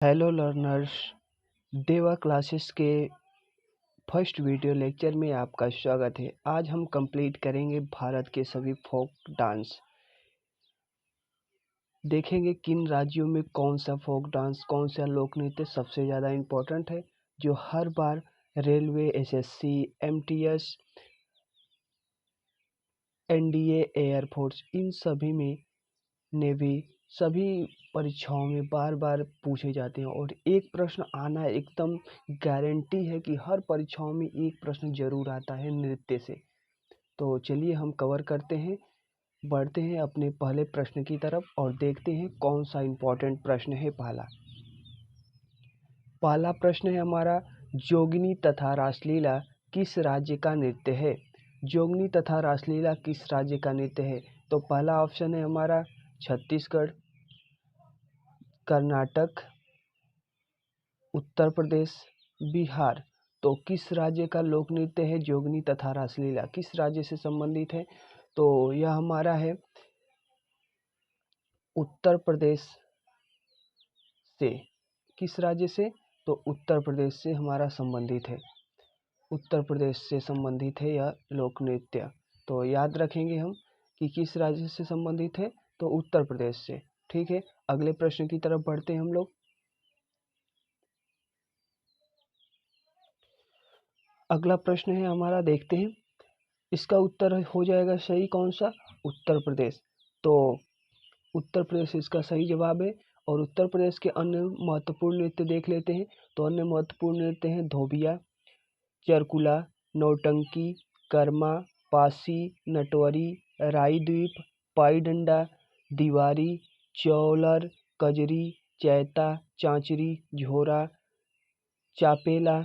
Hello learners, देवा classes के first video lecture में आपका स्वागत है। आज हम कंप्लीट करेंगे भारत के सभी फोक डांस। देखेंगे किन राज्यों में कौन सा फोक डांस, कौन सा लोक नृत्य सबसे ज़्यादा इम्पोर्टेंट है, जो हर बार railway, SSC, MTS, NDA, air force इन सभी में, नेवी, सभी परीक्षाओं में बार बार पूछे जाते हैं और एक प्रश्न आना एकदम गारंटी है कि हर परीक्षाओं में एक प्रश्न जरूर आता है नृत्य से। तो चलिए हम कवर करते हैं, बढ़ते हैं अपने पहले प्रश्न की तरफ और देखते हैं कौन सा इम्पोर्टेंट प्रश्न है। पहला प्रश्न है हमारा, जोगनी तथा रासलीला किस राज्य का नृत्य है? जोगनी तथा रासलीला किस राज्य का नृत्य है? तो पहला ऑप्शन है हमारा छत्तीसगढ़, कर्नाटक, उत्तर प्रदेश, बिहार। तो किस राज्य का लोक नृत्य है जोगनी तथा रासलीला, किस राज्य से संबंधित है? तो यह हमारा है उत्तर प्रदेश से। किस राज्य से? तो उत्तर प्रदेश से हमारा संबंधित है, उत्तर प्रदेश से संबंधित है यह लोक नृत्य। तो याद रखेंगे हम कि किस राज्य से संबंधित है, तो उत्तर प्रदेश से। ठीक है, अगले प्रश्न की तरफ बढ़ते हैं हम लोग। अगला प्रश्न है हमारा, देखते हैं इसका उत्तर हो जाएगा सही कौन सा? उत्तर प्रदेश। तो उत्तर प्रदेश इसका सही जवाब है। और उत्तर प्रदेश के अन्य महत्वपूर्ण नृत्य देख लेते हैं। तो अन्य महत्वपूर्ण नृत्य हैं धोबिया, चरकुला, नौटंकी, कर्मा, पासी, नटवरी, राई द्वीप, पाई डंडा, दीवारी, चौलर, कजरी, चैता, चांचरी, झोरा, चापेला,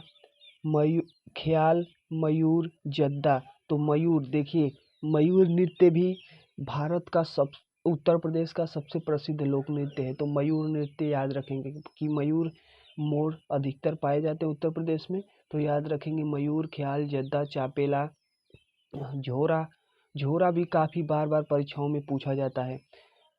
ख्याल, मयूर, जद्दा। तो मयूर, देखिए मयूर नृत्य भी भारत का उत्तर प्रदेश का सबसे प्रसिद्ध लोक नृत्य है। तो मयूर नृत्य याद रखेंगे कि मयूर, मोर अधिकतर पाए जाते हैं उत्तर प्रदेश में। तो याद रखेंगे मयूर, ख्याल, जद्दा, चापेला, झोरा। झोरा भी काफ़ी बार बार परीक्षाओं में पूछा जाता है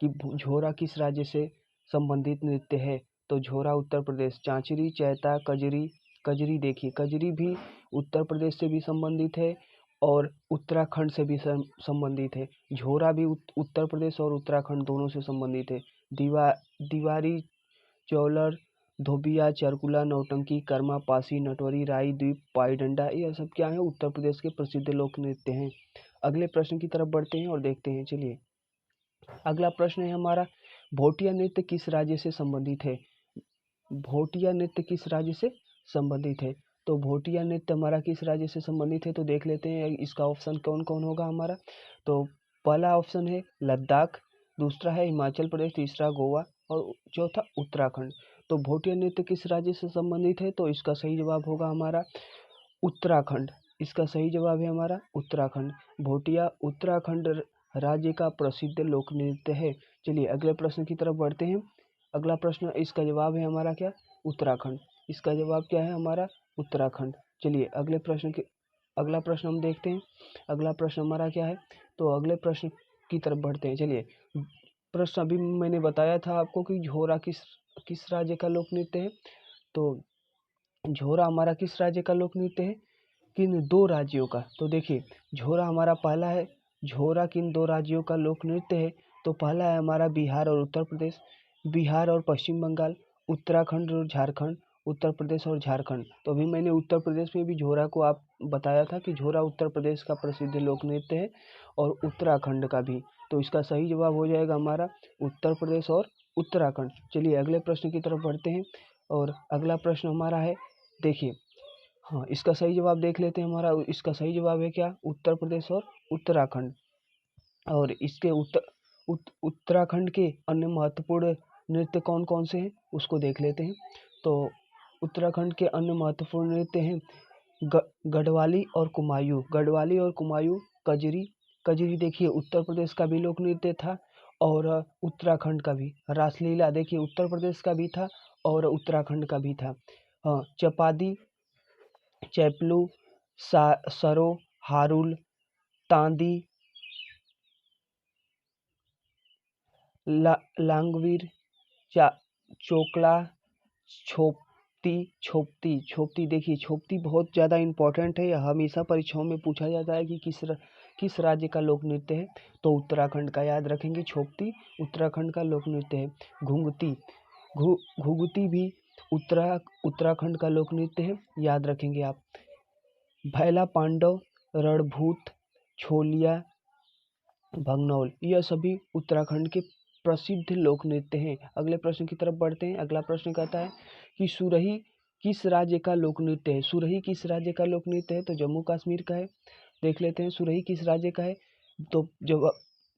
कि झोरा किस राज्य से संबंधित नृत्य है? तो झोरा उत्तर प्रदेश। चांचरी, चैता, कजरी। कजरी, देखिए कजरी भी उत्तर प्रदेश से भी संबंधित है और उत्तराखंड से भी संबंधित है। झोरा भी उत्तर प्रदेश और उत्तराखंड दोनों से संबंधित है। दीवारी, चौलर, धोबिया, चरकुला, नौटंकी, कर्मा, पासी, नटवरी, राई द्वीप, पाई डंडा, यह सब क्या है? उत्तर प्रदेश के प्रसिद्ध लोक नृत्य हैं। अगले प्रश्न की तरफ बढ़ते हैं और देखते हैं। चलिए, अगला प्रश्न है हमारा, भोटिया नृत्य किस राज्य से संबंधित है? भोटिया नृत्य किस राज्य से संबंधित है? तो भोटिया नृत्य हमारा किस राज्य से संबंधित है? तो देख लेते हैं इसका ऑप्शन कौन कौन होगा हमारा। तो पहला ऑप्शन है लद्दाख, दूसरा है हिमाचल प्रदेश, तीसरा गोवा और चौथा उत्तराखंड। तो भोटिया नृत्य किस राज्य से संबंधित है? तो इसका सही जवाब होगा हमारा उत्तराखंड। इसका सही जवाब है हमारा उत्तराखंड। भोटिया उत्तराखंड राज्य का प्रसिद्ध लोक नृत्य है। चलिए अगले प्रश्न की तरफ बढ़ते हैं। अगला प्रश्न, इसका जवाब है हमारा क्या? उत्तराखंड। इसका जवाब क्या है हमारा? उत्तराखंड। चलिए अगला प्रश्न हम देखते हैं। अगला प्रश्न हमारा क्या है? तो अगले प्रश्न की तरफ बढ़ते हैं। चलिए, प्रश्न अभी मैंने बताया था आपको कि झोरा किस किस राज्य का लोक नृत्य है। तो झोरा हमारा किस राज्य का लोक नृत्य है? किन दो राज्यों का? तो देखिए, झोरा हमारा पहला है। झोरा किन दो राज्यों का लोक नृत्य है? तो पहला है हमारा बिहार और उत्तर प्रदेश, बिहार और पश्चिम बंगाल, उत्तराखंड और झारखंड, उत्तर प्रदेश और झारखंड। तो अभी मैंने उत्तर प्रदेश में भी झोरा को आप बताया था कि झोरा उत्तर प्रदेश का प्रसिद्ध लोक नृत्य है और उत्तराखंड का भी। तो इसका सही जवाब हो जाएगा हमारा उत्तर प्रदेश और उत्तराखंड। चलिए अगले प्रश्न की तरफ बढ़ते हैं और अगला प्रश्न हमारा है, देखिए, हाँ इसका सही जवाब देख लेते हैं। हमारा इसका सही जवाब है क्या? उत्तर प्रदेश और उत्तराखंड। और इसके उत्तराखंड के अन्य महत्वपूर्ण नृत्य कौन कौन से हैं उसको देख लेते हैं। तो उत्तराखंड के अन्य महत्वपूर्ण नृत्य हैं गढ़वाली और कुमायूं। गढ़वाली और कुमायूं, कजरी। कजरी देखिए उत्तर प्रदेश का भी लोक नृत्य था और उत्तराखंड का भी। रासलीला देखिए उत्तर प्रदेश का भी था और उत्तराखंड का भी था। हाँ, चपादी, चैपलू, सरो, हारुल, तांदी, लांगवीर, चोकला, छोपती छोपती छोपती देखिए, छोपती बहुत ज़्यादा इम्पोर्टेंट है। यह हमेशा परीक्षाओं में पूछा जाता है कि किस राज्य का लोक नृत्य है, तो उत्तराखंड का याद रखेंगे। छोपती उत्तराखंड का लोक नृत्य है। घुंघती घुघुती भी उत्तराखंड का लोक नृत्य है, याद रखेंगे आप। भैला पांडव, रणभूत, छोलिया, भगनौल, यह सभी उत्तराखंड के प्रसिद्ध लोक नृत्य हैं। अगले प्रश्न की तरफ बढ़ते हैं। अगला प्रश्न कहता है कि सुरही किस राज्य का लोक नृत्य है। सुरही किस राज्य का लोक नृत्य है, तो जम्मू कश्मीर का है। देख लेते हैं सुरही किस राज्य का है। तो जब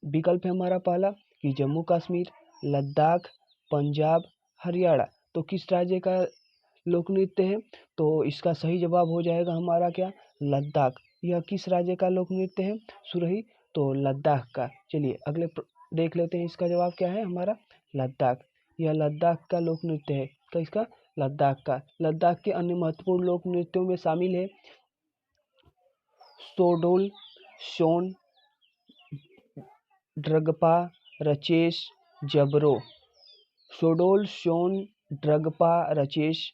विकल्प है हमारा पहला कि जम्मू कश्मीर, लद्दाख, पंजाब, हरियाणा। तो किस राज्य का लोक नृत्य है, तो इसका सही जवाब हो जाएगा हमारा क्या, लद्दाख। यह किस राज्य का लोक नृत्य है, सुरही, तो लद्दाख का। चलिए अगले देख लेते हैं, इसका जवाब क्या है हमारा, लद्दाख। यह लद्दाख का लोक नृत्य है। किसका, लद्दाख का। लद्दाख के अन्य महत्वपूर्ण लोक नृत्यों में शामिल है सोडोल, सोन, ड्रगपा, रचेश, जबरो। सोडोल, सोन, ड्रगपा, रचेश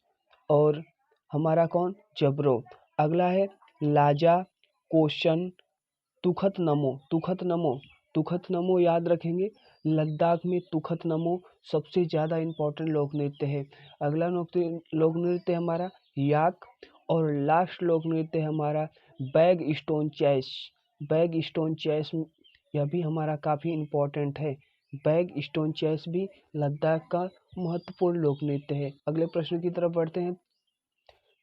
और हमारा कौन, जबरो। अगला है लाजा, कोशन, तुखत नमो। तुखत नमो, तुखत नमो याद रखेंगे। लद्दाख में तुखत नमो सबसे ज़्यादा इम्पोर्टेंट लोक नृत्य है। अगला लोक नृत्य हमारा याक और लास्ट लोक नृत्य हमारा bag stone chess. Bag stone chess यह भी हमारा काफ़ी इम्पोर्टेंट है। बैग स्टोन चैस भी लद्दाख का महत्वपूर्ण लोक नृत्य है। अगले प्रश्न की तरफ बढ़ते हैं।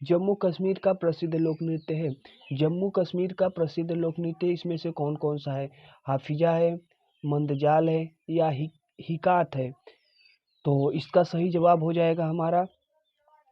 जम्मू कश्मीर का प्रसिद्ध लोक नृत्य है। जम्मू कश्मीर का प्रसिद्ध लोक नृत्य इसमें से कौन कौन सा है, हाफिजा है, मंदजाल है या हिकात है। तो इसका सही जवाब हो जाएगा हमारा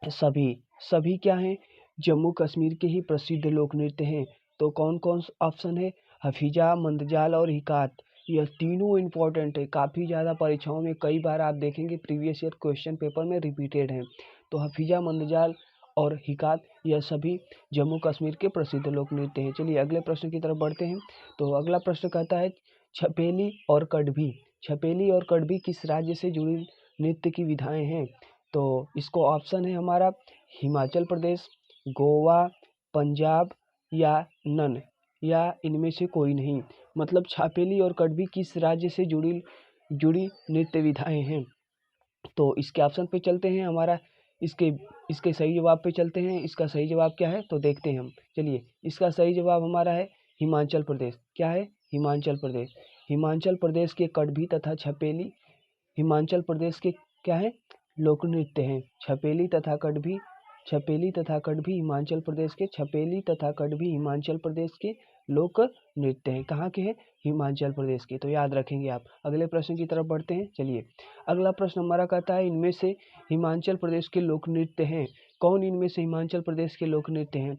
सभी। सभी क्या हैं, जम्मू कश्मीर के ही प्रसिद्ध लोक नृत्य हैं। तो कौन कौन ऑप्शन है, हफीजा, मंदजाल और हिकात। यह तीनों इम्पोर्टेंट है, काफ़ी ज़्यादा परीक्षाओं में कई बार आप देखेंगे प्रीवियस ईयर क्वेश्चन पेपर में रिपीटेड हैं। तो हफीजा, मंदजाल और हिकात यह सभी जम्मू कश्मीर के प्रसिद्ध लोक नृत्य हैं। चलिए अगले प्रश्न की तरफ बढ़ते हैं। तो अगला प्रश्न कहता है छपेली और कड़भी। छपेली और कड़भी किस राज्य से जुड़ी नृत्य की विधाएं हैं। तो इसको ऑप्शन है हमारा हिमाचल प्रदेश, गोवा, पंजाब या नन या इनमें से कोई नहीं। मतलब छापेली और कड़भी किस राज्य से जुड़ी नृत्य विधाएं हैं। तो इसके ऑप्शन पे चलते हैं हमारा, इसके सही जवाब पे चलते हैं। इसका सही जवाब क्या है, तो देखते हैं हम। चलिए इसका सही जवाब हमारा है हिमाचल प्रदेश। क्या है, हिमाचल प्रदेश। हिमाचल प्रदेश के कड़भी तथा छपेली हिमाचल प्रदेश के क्या है, लोक नृत्य हैं। छपेली तथा कड़भी हिमाचल प्रदेश के, छपेली तथा कड़भी हिमाचल प्रदेश के लोक नृत्य हैं। कहाँ के हैं, हिमाचल प्रदेश के। तो याद रखेंगे आप। अगले प्रश्न की तरफ बढ़ते हैं। चलिए अगला प्रश्न हमारा कहता है इनमें से हिमाचल प्रदेश के लोक नृत्य हैं। कौन इनमें से हिमाचल प्रदेश के लोक नृत्य हैं,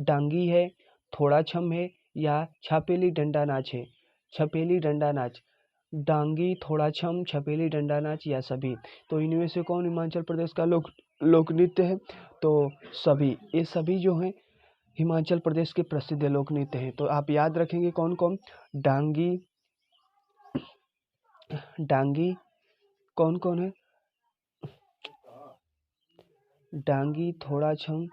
डांगी है, थोड़ा छम है या छापेली डंडा नाच है। छपेली डंडा नाच, डांगी, थोड़ा छम, छपेली डंडा नाच या सभी। तो इनमें से कौन हिमाचल प्रदेश का लोक नृत्य है, तो सभी। ये सभी जो हैं हिमाचल प्रदेश के प्रसिद्ध लोक नृत्य हैं। तो आप याद रखेंगे कौन कौन, डांगी कौन कौन है, डांगी, थोड़ा छम,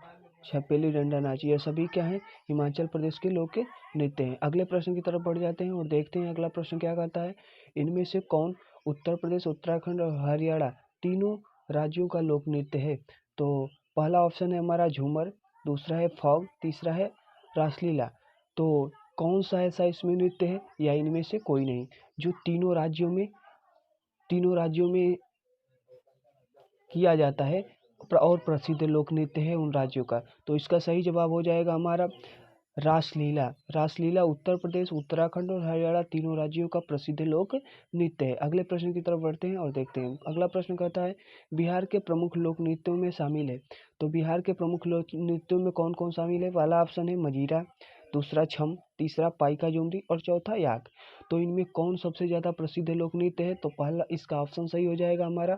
छपेली डंडा नाच, ये सभी क्या है, हिमाचल प्रदेश के लोक नृत्य हैं। अगले प्रश्न की तरफ बढ़ जाते हैं और देखते हैं अगला प्रश्न क्या कहता है। इनमें से कौन उत्तर प्रदेश, उत्तराखंड और हरियाणा तीनों राज्यों का लोक नृत्य है। तो पहला ऑप्शन है हमारा झूमर, दूसरा है फॉग, तीसरा है रासलीला। तो कौन सा ऐसा इसमें नृत्य है या इनमें से कोई नहीं जो तीनों राज्यों में किया जाता है और प्रसिद्ध लोक नृत्य है उन राज्यों का। तो इसका सही जवाब हो जाएगा हमारा रासलीला। रासलीला उत्तर प्रदेश, उत्तराखंड और हरियाणा तीनों राज्यों का प्रसिद्ध लोक नृत्य है। अगले प्रश्न की तरफ बढ़ते हैं और देखते हैं। अगला प्रश्न कहता है बिहार के प्रमुख लोक नृत्यों में शामिल है। तो बिहार के प्रमुख लोक नृत्यों में कौन कौन शामिल है। पहला ऑप्शन है मजीरा, दूसरा छम, तीसरा पाइका जुमरी और चौथा याक। तो इनमें कौन सबसे ज़्यादा प्रसिद्ध लोक नृत्य है, तो पहला इसका ऑप्शन सही हो जाएगा हमारा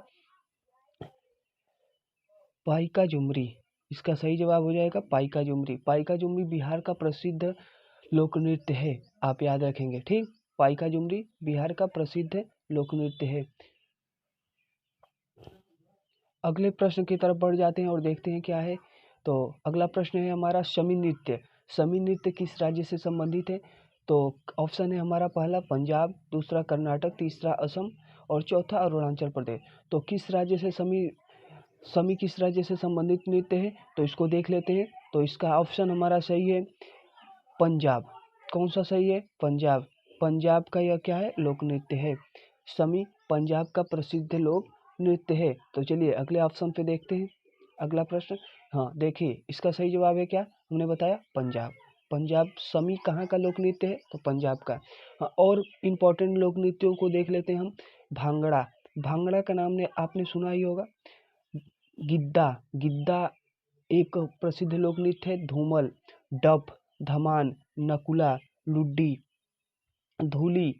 पाइका जुमरी। इसका सही जवाब हो जाएगा पाइका जुमरी। पाइका जुमरी बिहार का प्रसिद्ध लोक नृत्य है, आप याद रखेंगे। ठीक, पाइका जुमरी बिहार का प्रसिद्ध लोक नृत्य है। अगले प्रश्न की तरफ बढ़ जाते हैं और देखते हैं क्या है। तो अगला प्रश्न है हमारा शमी नृत्य। शमी नृत्य किस राज्य से संबंधित है? तो ऑप्शन है हमारा पहला पंजाब, दूसरा कर्नाटक, तीसरा असम और चौथा अरुणाचल प्रदेश। तो किस राज्य से शमी किस राज्य से संबंधित नृत्य है? तो इसको देख लेते हैं। तो इसका ऑप्शन हमारा सही है पंजाब। कौन सा सही है? पंजाब। पंजाब का यह क्या है? लोक नृत्य है। शमी पंजाब का प्रसिद्ध लोक नृत्य है। तो चलिए अगले ऑप्शन पे देखते हैं। अगला प्रश्न, हाँ देखिए इसका सही जवाब है क्या? हमने बताया पंजाब। पंजाब शमी कहाँ का लोक नृत्य है? तो पंजाब का। हाँ, और इम्पोर्टेंट लोक नृत्यों को देख लेते हैं हम। भांगड़ा, भांगड़ा का नाम ने आपने सुना ही होगा। गिद्दा, गिद्दा एक प्रसिद्ध लोक नृत्य है। धूमल, डफ, धमान, नकुला, लुड्डी, धूली,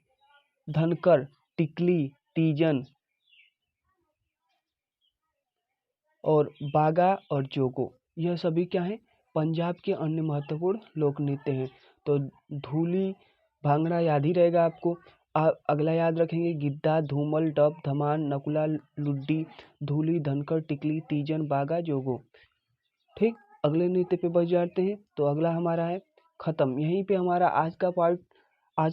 धनकर, टिकली, तीजन और बागा और जोगो, यह सभी क्या हैं? पंजाब के अन्य महत्वपूर्ण लोक नृत्य हैं। तो धूली, भांगड़ा याद ही रहेगा आपको। अगला याद रखेंगे गिद्दा, धूमल, डफ, धमान, नकुला, लुड्डी, धूली, धनकर, टिकली, तीजन, बागा, जोगो। ठीक, अगले नृत्य पे बढ़ जाते हैं। तो अगला हमारा है खत्म। यहीं पे हमारा आज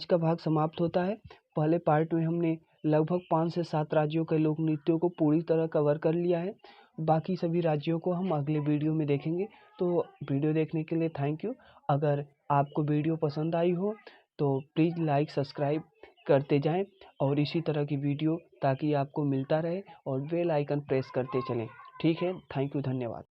का भाग समाप्त होता है। पहले पार्ट में हमने लगभग 5 से 7 राज्यों के लोक नृत्यों को पूरी तरह कवर कर लिया है। बाकी सभी राज्यों को हम अगले वीडियो में देखेंगे। तो वीडियो देखने के लिए थैंक यू। अगर आपको वीडियो पसंद आई हो तो प्लीज़ लाइक सब्सक्राइब करते जाएं और इसी तरह की वीडियो ताकि आपको मिलता रहे, और बेल आइकन प्रेस करते चलें। ठीक है, थैंक यू, धन्यवाद।